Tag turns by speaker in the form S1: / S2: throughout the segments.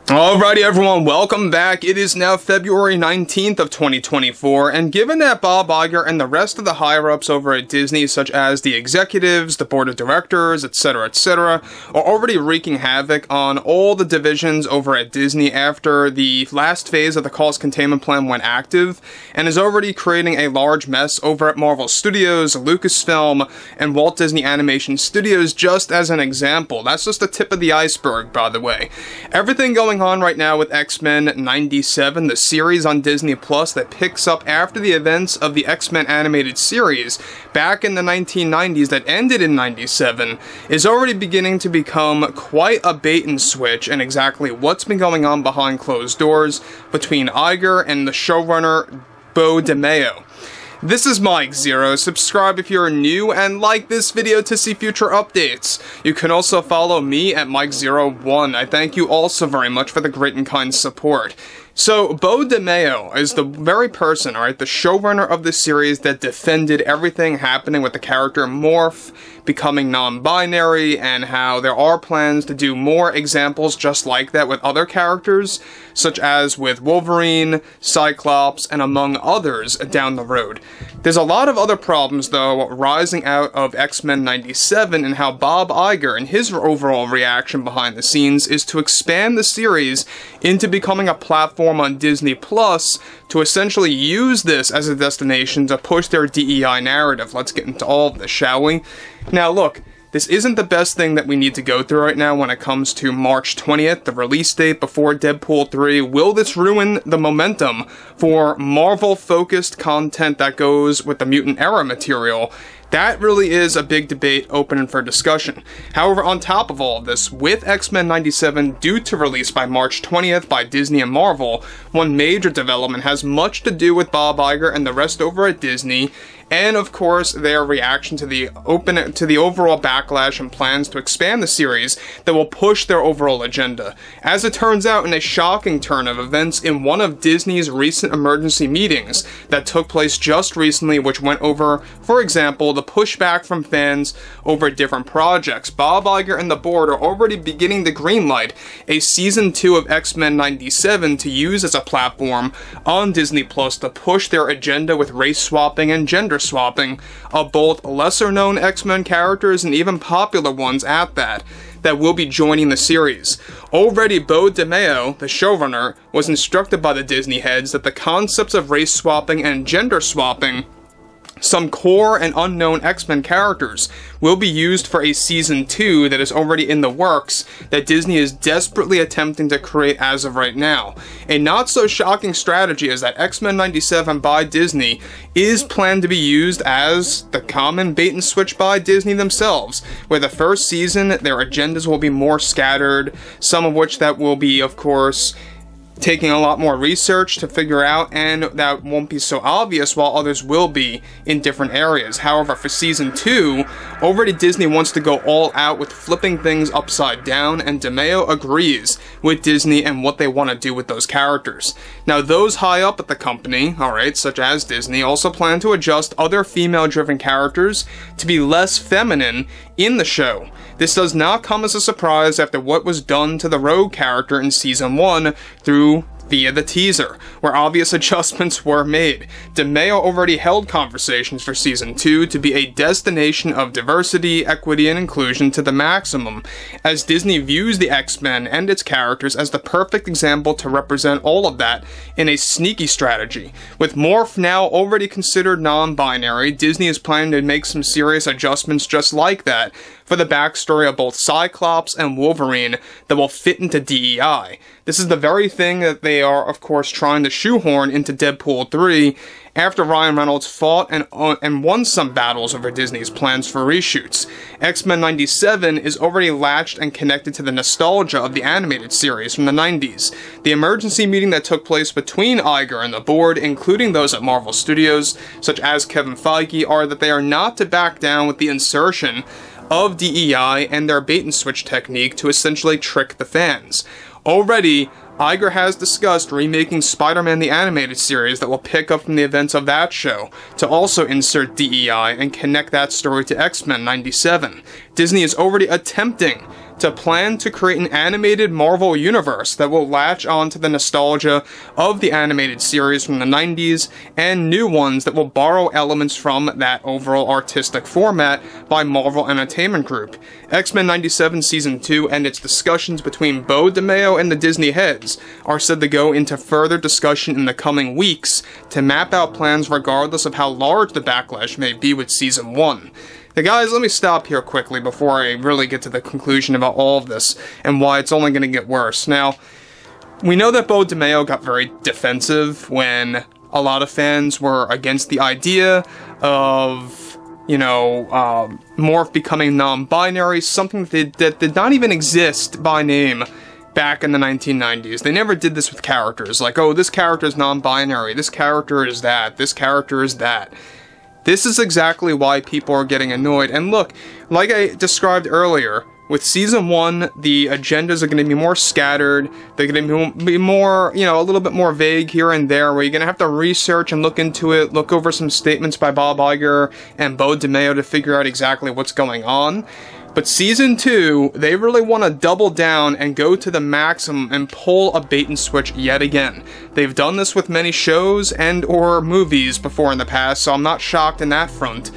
S1: Alrighty everyone, welcome back. It is now February 19th of 2024, and given that Bob Iger and the rest of the higher-ups over at Disney, such as the executives, the board of directors, etc., are already wreaking havoc on all the divisions over at Disney after the last phase of the cost containment plan went active, and is already creating a large mess over at Marvel Studios, Lucasfilm, and Walt Disney Animation Studios, just as an example. That's just the tip of the iceberg, by the way. Everything going on right now with X-Men 97, the series on Disney Plus that picks up after the events of the X-Men animated series back in the 1990s that ended in 97, is already beginning to become quite a bait and switch, and exactly what's been going on behind closed doors between Iger and the showrunner Beau DeMayo. This is Mike Zero. Subscribe if you're new and like this video to see future updates. You can also follow me at Mike01. I thank you also very much for the great and kind support. So, Beau DeMayo is the very person, alright, the showrunner of this series that defended everything happening with the character Morph becoming non-binary, and how there are plans to do more examples just like that with other characters, such as with Wolverine, Cyclops, and among others down the road. There's a lot of other problems, though, rising out of X-Men 97, and how Bob Iger and his overall reaction behind the scenes is to expand the series into becoming a platform on Disney Plus to essentially use this as a destination to push their DEI narrative. Let's get into all of this, shall we? Now look, this isn't the best thing that we need to go through right now when it comes to March 20th, the release date before Deadpool 3. Will this ruin the momentum for Marvel-focused content that goes with the Mutant Era material? That really is a big debate open for discussion. However, on top of all of this, with X-Men 97 due to release by March 20th by Disney and Marvel, one major development has much to do with Bob Iger and the rest over at Disney, and of course their reaction to the overall backlash and plans to expand the series that will push their overall agenda. As it turns out, in a shocking turn of events in one of Disney's recent emergency meetings that took place just recently, which went over, for example, the pushback from fans over different projects, Bob Iger and the board are already beginning to greenlight a Season 2 of X-Men 97 to use as a platform on Disney Plus to push their agenda with race swapping and gender swapping of both lesser-known X-Men characters and even popular ones at that will be joining the series. Already, Beau DeMayo, the showrunner, was instructed by the Disney heads that the concepts of race swapping and gender swapping some core and unknown X-Men characters will be used for a Season 2 that is already in the works that Disney is desperately attempting to create as of right now. A not-so-shocking strategy is that X-Men 97 by Disney is planned to be used as the common bait-and-switch by Disney themselves, where the first season their agendas will be more scattered, some of which that will be, of course, taking a lot more research to figure out, and that won't be so obvious, while others will be in different areas. However, for Season 2, already Disney wants to go all out with flipping things upside down, and DeMayo agrees with Disney and what they want to do with those characters. Now, those high up at the company, alright, such as Disney, also plan to adjust other female-driven characters to be less feminine in the show. This does not come as a surprise after what was done to the Rogue character in Season 1 via the teaser, where obvious adjustments were made. DeMayo already held conversations for Season 2 to be a destination of diversity, equity, and inclusion to the maximum, as Disney views the X-Men and its characters as the perfect example to represent all of that in a sneaky strategy. With Morph now already considered non-binary, Disney is planning to make some serious adjustments just like that for the backstory of both Cyclops and Wolverine that will fit into DEI. This is the very thing that they are, of course, trying to shoehorn into Deadpool 3 after Ryan Reynolds fought and won some battles over Disney's plans for reshoots. X-Men 97 is already latched and connected to the nostalgia of the animated series from the 90s. The emergency meeting that took place between Iger and the board, including those at Marvel Studios, such as Kevin Feige, are that they are not to back down with the insertion of DEI and their bait-and-switch technique to essentially trick the fans. Already, Iger has discussed remaking Spider-Man the Animated Series that will pick up from the events of that show, to also insert DEI and connect that story to X-Men 97. Disney is already attempting to plan to create an animated Marvel universe that will latch on to the nostalgia of the animated series from the 90s and new ones that will borrow elements from that overall artistic format by Marvel Entertainment Group. X-Men 97 Season 2 and its discussions between Beau DeMayo and the Disney heads are said to go into further discussion in the coming weeks to map out plans regardless of how large the backlash may be with Season 1. Now guys, let me stop here quickly before I really get to the conclusion about all of this and why it's only going to get worse. Now, we know that Beau DeMayo got very defensive when a lot of fans were against the idea of, you know, Morph becoming non-binary, something that did not even exist by name back in the 1990s. They never did this with characters, like, oh, this character is non-binary, this character is that, this character is that. This is exactly why people are getting annoyed. And look, like I described earlier, with Season 1, the agendas are going to be more scattered, they're going to be more, you know, a little bit more vague here and there, where you're going to have to research and look into it, look over some statements by Bob Iger and Beau DeMayo to figure out exactly what's going on. But Season 2, they really want to double down and go to the maximum and pull a bait and switch yet again. They've done this with many shows and or movies before in the past, so I'm not shocked in that front.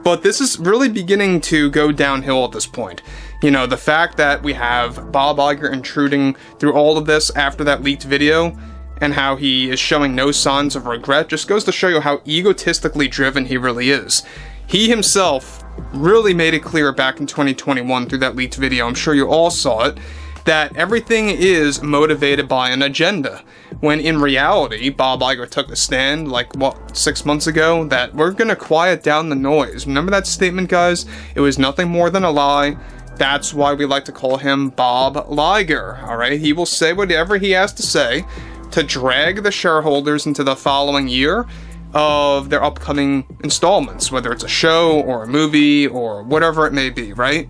S1: But this is really beginning to go downhill at this point. You know, the fact that we have Bob Iger intruding through all of this after that leaked video, and how he is showing no signs of regret, just goes to show you how egotistically driven he really is. He himself really made it clear back in 2021 through that leaked video, I'm sure you all saw it, that everything is motivated by an agenda. When in reality, Bob Iger took a stand, like, what, 6 months ago, that we're gonna quiet down the noise. Remember that statement, guys? It was nothing more than a lie. That's why we like to call him Bob Liger, alright? He will say whatever he has to say to drag the shareholders into the following year of their upcoming installments, whether it's a show or a movie or whatever it may be, right?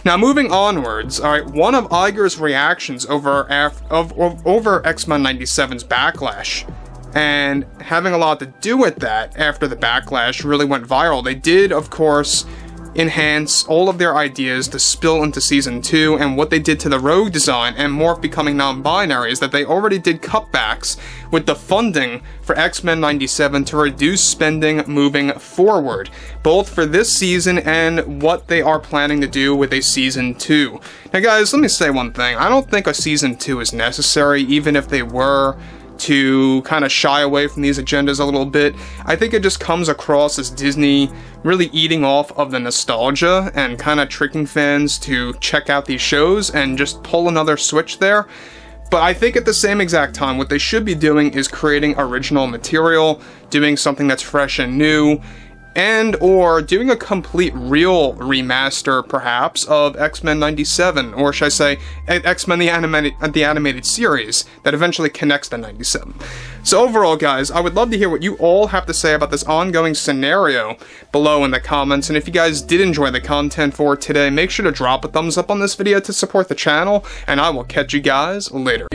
S1: Now, moving onwards, alright, one of Iger's reactions over X-Men 97's backlash, and having a lot to do with that after the backlash really went viral, they did, of course, enhance all of their ideas to spill into Season 2, and what they did to the Rogue design and Morph becoming non-binary is that they already did cutbacks with the funding for X-Men 97 to reduce spending moving forward, both for this season and what they are planning to do with a Season 2. Now guys, let me say one thing, I don't think a Season 2 is necessary, even if they were to kind of shy away from these agendas a little bit. I think it just comes across as Disney really eating off of the nostalgia and kind of tricking fans to check out these shows and just pull another switch there. But I think at the same exact time, what they should be doing is creating original material, doing something that's fresh and new, and or doing a complete real remaster, perhaps, of X-Men 97, or should I say, X-Men the animated series, that eventually connects to 97. So overall, guys, I would love to hear what you all have to say about this ongoing scenario below in the comments, and if you guys did enjoy the content for today, make sure to drop a thumbs up on this video to support the channel, and I will catch you guys later.